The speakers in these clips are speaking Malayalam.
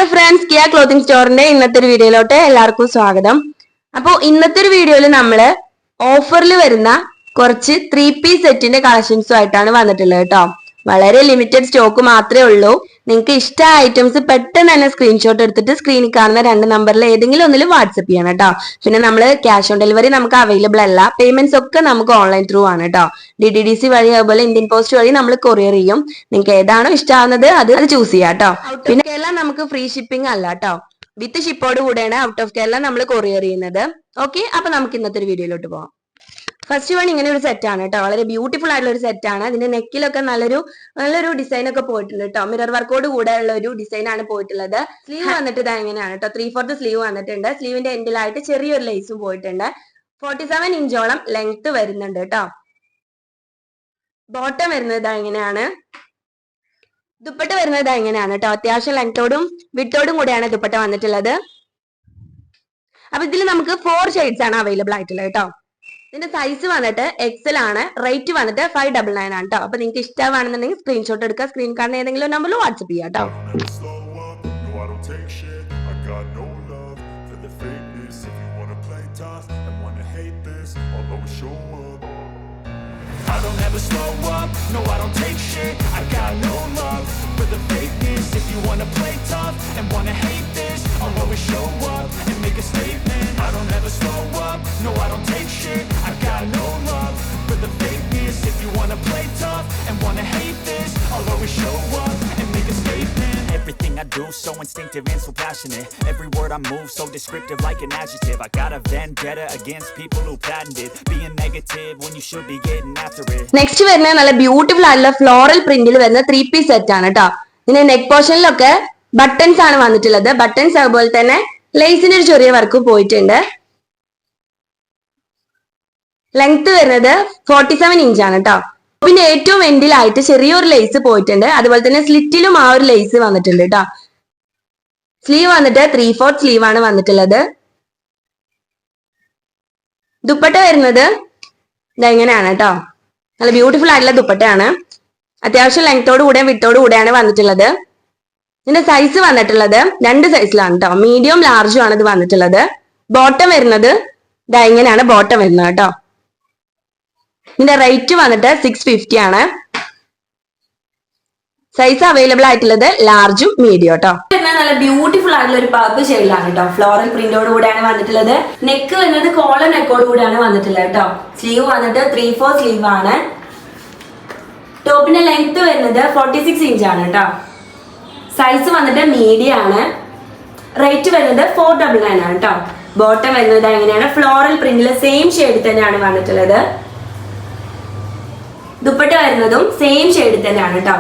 ഹായ് ഫ്രണ്ട്സ്, കിയ ക്ലോത്തിങ് സ്റ്റോറിന്റെ ഇന്നത്തെ ഒരു വീഡിയോയിലോട്ട് എല്ലാവർക്കും സ്വാഗതം. അപ്പോൾ ഇന്നത്തെ ഒരു വീഡിയോയിൽ നമ്മള് ഓഫറിൽ വരുന്ന കുറച്ച് 3 പീസ് സെറ്റിന്റെ കളക്ഷൻസും ആയിട്ടാണ് വന്നിട്ടുള്ളത് കേട്ടോ. വളരെ ലിമിറ്റഡ് സ്റ്റോക്ക് മാത്രമേ ഉള്ളൂ. നിങ്ങൾക്ക് ഇഷ്ടമായ ഐറ്റംസ് പെട്ടെന്ന് തന്നെ സ്ക്രീൻഷോട്ട് എടുത്തിട്ട് സ്ക്രീനിൽ കാണുന്ന 2 നമ്പറിൽ ഏതെങ്കിലും ഒന്നിൽ വാട്സപ്പ് ചെയ്യണം കേട്ടോ. പിന്നെ നമ്മൾ ക്യാഷ് ഓൺ ഡെലിവറി നമുക്ക് അവൈലബിൾ അല്ല. പേയ്മെന്റ്സ് ഒക്കെ നമുക്ക് ഓൺലൈൻ ത്രൂ ആണ് കേട്ടോ. DTDC വഴി അതുപോലെ ഇന്ത്യൻ പോസ്റ്റ് വഴി നമ്മൾ കൊറിയർ ചെയ്യും. നിങ്ങൾക്ക് ഏതാണോ ഇഷ്ടമാവുന്നത് അത് ചൂസ് ചെയ്യാം കേട്ടോ. പിന്നെ കേരള നമുക്ക് ഫ്രീ ഷിപ്പിംഗ് അല്ല കേട്ടോ. വിത്ത് ഷിപ്പോട് കൂടെയാണ് ഔട്ട് ഓഫ് കേരള നമ്മൾ കൊറിയർ ചെയ്യുന്നത്. ഓക്കെ, അപ്പൊ നമുക്ക് ഇന്നത്തെ ഒരു വീഡിയോയിലോട്ട് പോകാം. ഫസ്റ്റ് വൺ ഇങ്ങനെ ഒരു സെറ്റ് ആണ് കേട്ടോ. വളരെ ബ്യൂട്ടിഫുൾ ആയിട്ടുള്ള ഒരു സെറ്റ് ആണ്. അതിന്റെ നെക്കിലൊക്കെ നല്ലൊരു ഡിസൈൻ ഒക്കെ പോയിട്ടുണ്ട് കേട്ടോ. മിറർ വർക്കോട് കൂടെ ഉള്ള ഒരു ഡിസൈൻ ആണ് പോയിട്ടുള്ളത്. സ്ലീവ് വന്നിട്ട് ഇത് എങ്ങനെയാണ് കേട്ടോ. 3/4 സ്ലീവ് വന്നിട്ടുണ്ട്. സ്ലീവിന്റെ എൻഡിലായിട്ട് ചെറിയൊരു ലേസും പോയിട്ടുണ്ട്. 47 ഇഞ്ചോളം ലെങ്ത് വരുന്നുണ്ട് കേട്ടോ. ബോട്ടം വരുന്നത് എങ്ങനെയാണ്, ദുപ്പട്ട വരുന്നത് എങ്ങനെയാണ് കേട്ടോ. അത്യാവശ്യം ലെങ്തോടും വിട്ടോടും കൂടെയാണ് ദുപ്പട്ട വന്നിട്ടുള്ളത്. അപ്പൊ ഇതിൽ നമുക്ക് 4 ഷെയ്ഡ്സ് ആണ് അവൈലബിൾ ആയിട്ടുള്ളത് കേട്ടോ. ഇതിന്റെ സൈസ് വന്നിട്ട് XL ആണ്. റേറ്റ് വന്നിട്ട് 599 ആണ് കേട്ടോ. അപ്പൊ നിങ്ങൾക്ക് ഇഷ്ടമാണെന്നുണ്ടെങ്കിൽ സ്ക്രീൻഷോട്ട് എടുക്കുക. സ്ക്രീൻ കാണുന്ന ഏതെങ്കിലും നമ്പറിൽ വാട്സപ്പ് ചെയ്യാം കേട്ടോ. I don't ever slow up, no I don't take shit. I got no love for the fakeness. If you wanna play tough and wanna hate this, I'll always show up and make a statement. I don't ever slow up, no I don't take shit. I got no love for the fakeness. If you wanna play tough and wanna hate this, I'll always show up and make a statement. Everything I do so instinctive and so passionate. Every word I move so descriptive like an adjective. I got a vendetta against people who patented being negative when you should be getting after it. Next വരുന്ന നല്ല ബ്യൂട്ടിഫുൾ ആയിട്ടുള്ള ഫ്ലോറൽ പ്രിന്റിൽ വരുന്ന 3 പീസ് സെറ്റ് ആണ് കേട്ടോ. ഇതിന്റെ നെക്ക് പോർഷനിലൊക്കെ ബട്ടൺസ് ആണ് വന്നിട്ടുള്ളത്. ബട്ടൺസ് അതുപോലെ തന്നെ ലേസിന്റെ ഒരു ചെറിയ വർക്ക് പോയിട്ടുണ്ട്. ലെങ്ത് വരുന്നത് 47 ഇഞ്ചാണ് കേട്ടോ. പിന്നെ ഏറ്റവും എൻഡിലായിട്ട് ചെറിയൊരു ലേസ് പോയിട്ടുണ്ട്. അതുപോലെ തന്നെ സ്ലിറ്റിലും ആ ഒരു ലേസ് വന്നിട്ടുണ്ട് കേട്ടോ. സ്ലീവ് വന്നിട്ട് 3/4 സ്ലീവ് ആണ് വന്നിട്ടുള്ളത്. ദുപ്പട്ട വരുന്നത് ഇതെങ്ങനെയാണ് കേട്ടോ. നല്ല ബ്യൂട്ടിഫുൾ ആയിട്ടുള്ള ദുപ്പട്ടയാണ്. അത്യാവശ്യം ലെങ്തോട് കൂടെ വിട്ടോട് കൂടെയാണ് വന്നിട്ടുള്ളത്. ഇതിന്റെ സൈസ് വന്നിട്ടുള്ളത് 2 സൈസിലാണ് കേട്ടോ. മീഡിയം ലാർജും ആണ് ഇത് വന്നിട്ടുള്ളത്. ബോട്ടം വരുന്നത് ഇതെങ്ങനെയാണ് ബോട്ടം വരുന്നത് കേട്ടോ. ഇതിന്റെ റേറ്റ് വന്നിട്ട് 650 ആണ്. സൈസ് അവൈലബിൾ ആയിട്ടുള്ളത് ലാർജും മീഡിയം കേട്ടോ. നല്ല ബ്യൂട്ടിഫുൾ ആയിട്ടുള്ള ഒരു പർപ്പിൾ ഷെയ്ഡിലാണ് കേട്ടോ. ഫ്ലോറൽ പ്രിന്റോട് കൂടെയാണ് വന്നിട്ടുള്ളത്. നെക്ക് വരുന്നത് കോളർ നെക്കോട് കൂടെയാണ് വന്നിട്ടുള്ളത് കേട്ടോ. സ്ലീവ് വന്നിട്ട് 3/4 സ്ലീവ് ആണ്. ടോപ്പിന്റെ ലെങ്ത് വരുന്നത് 46 ഇഞ്ചാണ് കേട്ടോ. സൈസ് വന്നിട്ട് മീഡിയം ആണ്. റേറ്റ് വരുന്നത് 499 ആണ് കേട്ടോ. ബോട്ടം വരുന്നത് എങ്ങനെയാണ് ഫ്ലോറൽ പ്രിന്റിലെ സെയിം ഷെയ്ഡിൽ തന്നെയാണ് വന്നിട്ടുള്ളത്. ദുപ്പട്ട വരുന്നതും സെയിം ഷെയ്ഡിൽ തന്നെയാണ് കേട്ടോ.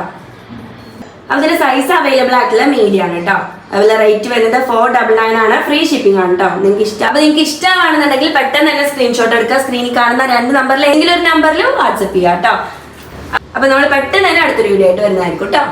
അതിന്റെ സൈസ് അവൈലബിൾ ആയിട്ടുള്ള മീഡിയം ആണ് കേട്ടോ. അതുപോലെ റേറ്റ് വരുന്നത് 499 ആണ്. ഫ്രീ ഷിപ്പിംഗ് ആണ് കേട്ടോ. നിങ്ങൾക്ക് ഇഷ്ടമാണെന്നുണ്ടെങ്കിൽ പെട്ടെന്ന് തന്നെ സ്ക്രീൻഷോട്ട് എടുക്കുക. സ്ക്രീനിൽ കാണുന്ന 2 നമ്പറിൽ ഏതെങ്കിലും ഒരു നമ്പറിൽ വാട്സപ്പ് ചെയ്യാം കേട്ടോ. അപ്പൊ നമ്മൾ പെട്ടെന്ന് തന്നെ അടുത്തൊരു വീഡിയോ ആയിട്ട് വരുന്നതായിരിക്കും കേട്ടോ.